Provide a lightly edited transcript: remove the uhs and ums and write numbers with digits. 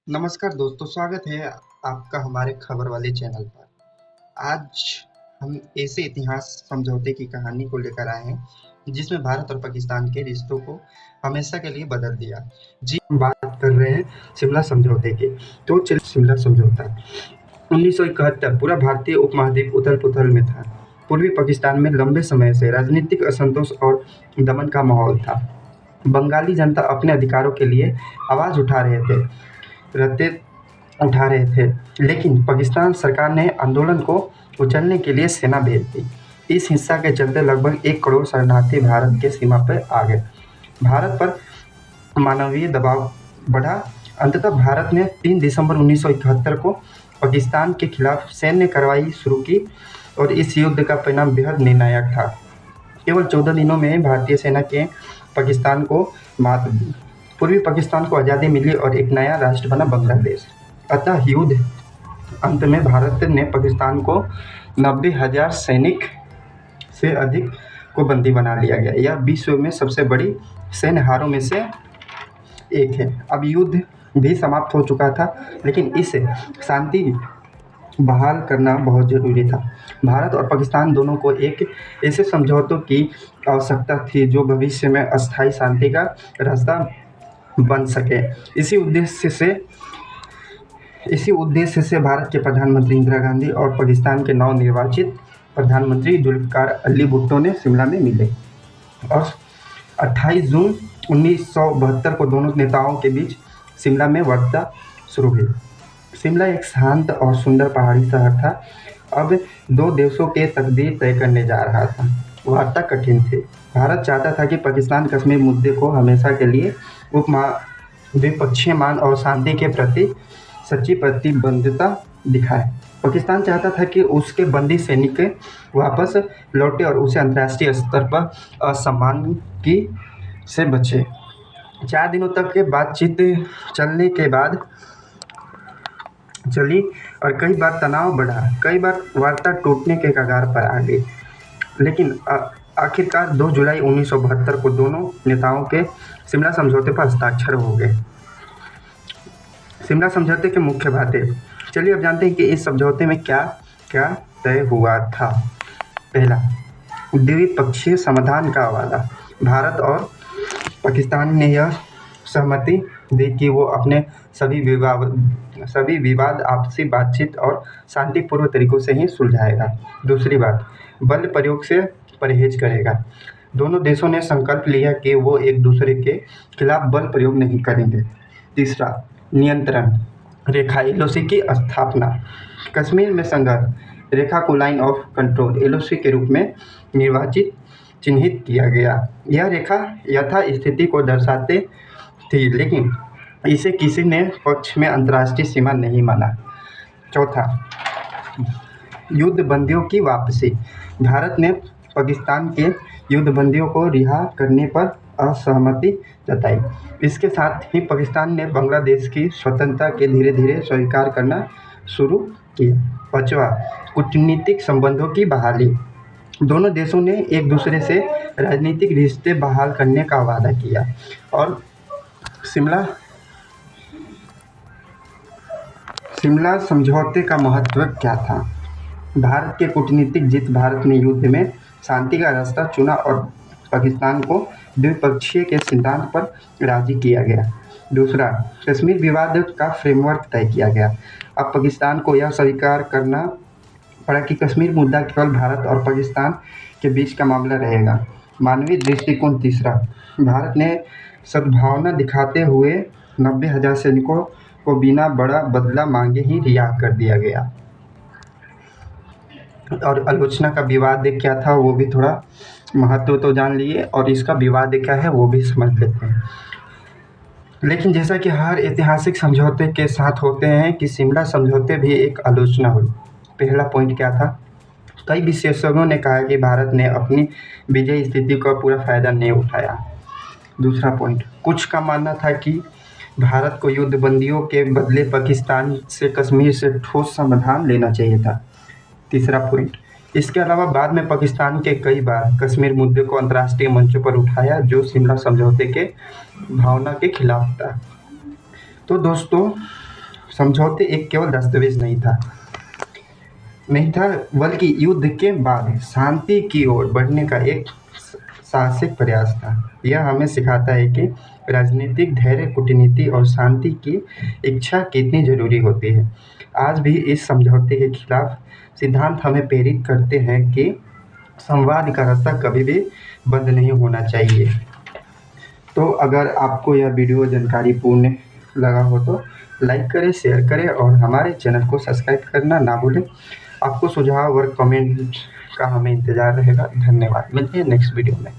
नमस्कार दोस्तों, स्वागत है आपका हमारे खबर वाले चैनल पर। आज हम ऐसे इतिहास समझौते की कहानी को लेकर आए हैं जिसमें भारत और पाकिस्तान के रिश्तों को हमेशा के लिए बदल दिया। जी, हम बात कर रहे हैं शिमला समझौते की। तो चलिए, शिमला समझौता 1971 पूरा भारतीय उपमहाद्वीप उथल-पुथल में था। पूर्वी पाकिस्तान में लंबे समय से राजनीतिक असंतोष और दमन का माहौल था। बंगाली जनता अपने अधिकारों के लिए आवाज रहते उठा रहे थे, लेकिन पाकिस्तान सरकार ने आंदोलन को कुचलने के लिए सेना भेज दी। इस हिंसा के चलते लगभग 1 करोड़ शरणार्थी भारत के सीमा पर आ गए। भारत पर मानवीय दबाव बढ़ा। अंततः भारत ने 3 दिसंबर 1971 को पाकिस्तान के खिलाफ सैन्य कार्रवाई शुरू की और इस युद्ध का परिणाम बेहद निर्णायक था। केवल 14 दिनों में भारतीय सेना के पाकिस्तान को मात दी। पूर्वी पाकिस्तान को आज़ादी मिली और एक नया राष्ट्र बना बांग्लादेश। अतः युद्ध अंत में भारत ने पाकिस्तान को 90,000 सैनिक से अधिक को बंदी बना लिया गया। यह विश्व में सबसे बड़ी सैन्य हारों में से एक है। अब युद्ध भी समाप्त हो चुका था, लेकिन इस शांति बहाल करना बहुत ज़रूरी था। भारत और पाकिस्तान दोनों को एक ऐसे समझौतों की आवश्यकता थी जो भविष्य में अस्थायी शांति का रास्ता बन सके। इसी उद्देश्य से भारत के प्रधानमंत्री इंदिरा गांधी और पाकिस्तान के नवनिर्वाचित प्रधानमंत्री जुल्फ़िकार अली भुट्टो ने शिमला में मिले और 28 जून 1972 को दोनों नेताओं के बीच शिमला में वार्ता शुरू हुई। शिमला एक शांत और सुंदर पहाड़ी शहर था। अब दो देशों के तकदीर तय करने जा रहा था। वार्ता कठिन थी। भारत चाहता था कि पाकिस्तान कश्मीर मुद्दे को हमेशा के लिए द्विपक्षीय मान और शांति के प्रति सच्ची प्रतिबद्धता दिखाए। पाकिस्तान चाहता था कि उसके बंदी सैनिक वापस लौटे और उसे अंतर्राष्ट्रीय स्तर पर असम्मान की से बचे। 4 दिनों तक के बातचीत चली और कई बार तनाव बढ़ा। कई बार वार्ता टूटने के कगार पर आ गई, लेकिन आखिरकार 2 जुलाई 1972 को दोनों नेताओं के शिमला समझौते पर हस्ताक्षर हो गए। शिमला समझौते के मुख्य बातें। चलिए अब जानते हैं कि इस समझौते में क्या क्या तय हुआ था। पहला, द्विपक्षीय समाधान का वादा। भारत और पाकिस्तान ने यह सहमति दी कि वो अपने सभी विवाद आपसी बातचीत और शांतिपूर्व तरीकों से ही सुलझाएगा। दूसरी बात, बल प्रयोग से परहेज करेगा। दोनों देशों ने संकल्प लिया कि वो एक दूसरे के खिलाफ बल प्रयोग नहीं करेंगे। तीसरा, नियंत्रण रेखा एलओसी की स्थापना। कश्मीर में संघर्ष रेखा को लाइन ऑफ कंट्रोल एलओसी के रूप में चिन्हित किया गया। यह रेखा यथास्थिति को दर्शाते थी, लेकिन इसे किसी ने पक्ष में अंतर्राष्ट्रीय सीमा नहीं माना। चौथा, युद्ध बंदियों की वापसी। भारत ने पाकिस्तान के युद्ध बंदियों को रिहा करने पर असहमति जताई। इसके साथ ही पाकिस्तान ने बांग्लादेश की स्वतंत्रता के धीरे धीरे स्वीकार करना शुरू किया। पांचवा, कूटनीतिक संबंधों की बहाली। दोनों देशों ने एक दूसरे से राजनीतिक रिश्ते बहाल करने का वादा किया। और शिमला समझौते का महत्व क्या था। भारत के कूटनीतिक जीत। भारत ने युद्ध में शांति का रास्ता चुना और पाकिस्तान को द्विपक्षीय के सिद्धांत पर राजी किया गया। दूसरा, कश्मीर विवाद का फ्रेमवर्क तय किया गया। अब पाकिस्तान को यह स्वीकार करना पड़ा कि कश्मीर मुद्दा केवल भारत और पाकिस्तान के बीच का मामला रहेगा। मानवीय दृष्टिकोण। तीसरा, भारत ने सद्भावना दिखाते हुए 90,000 सैनिकों को बिना बड़ा बदला मांगे ही रिहा कर दिया गया। और आलोचना का विवाद क्या था वो भी थोड़ा महत्व तो जान लिए, और इसका विवाद क्या है वो भी समझ लेते हैं। लेकिन जैसा कि हर ऐतिहासिक समझौते के साथ होते हैं कि शिमला समझौते भी एक आलोचना हुई। पहला पॉइंट क्या था। कई विशेषज्ञों ने कहा कि भारत ने अपनी विजयी स्थिति का पूरा फायदा नहीं उठाया। दूसरा पॉइंट, कुछ का मानना था कि भारत को युद्ध बंदियों के बदले पाकिस्तान से कश्मीर से ठोस समाधान लेना चाहिए था। तीसरा पॉइंट, इसके अलावा बाद में पाकिस्तान के कई बार कश्मीर मुद्दे को अंतर्राष्ट्रीय मंचों पर उठाया, जो शिमला समझौते के भावना के खिलाफ था। तो दोस्तों, समझौते एक केवल दस्तावेज नहीं था बल्कि युद्ध के बाद शांति की ओर बढ़ने का एक साहसिक प्रयास था। यह हमें सिखाता है कि राजनीतिक धैर्य, कूटनीति और शांति की इच्छा कितनी जरूरी होती है। आज भी इस समझौते के खिलाफ सिद्धांत हमें प्रेरित करते हैं कि संवाद का रास्ता कभी भी बंद नहीं होना चाहिए। तो अगर आपको यह वीडियो जानकारीपूर्ण लगा हो तो लाइक करें, शेयर करें और हमारे चैनल को सब्सक्राइब करना ना भूलें। आपको सुझाव और कमेंट का हमें इंतज़ार रहेगा। धन्यवाद। मिलते हैं नेक्स्ट वीडियो में।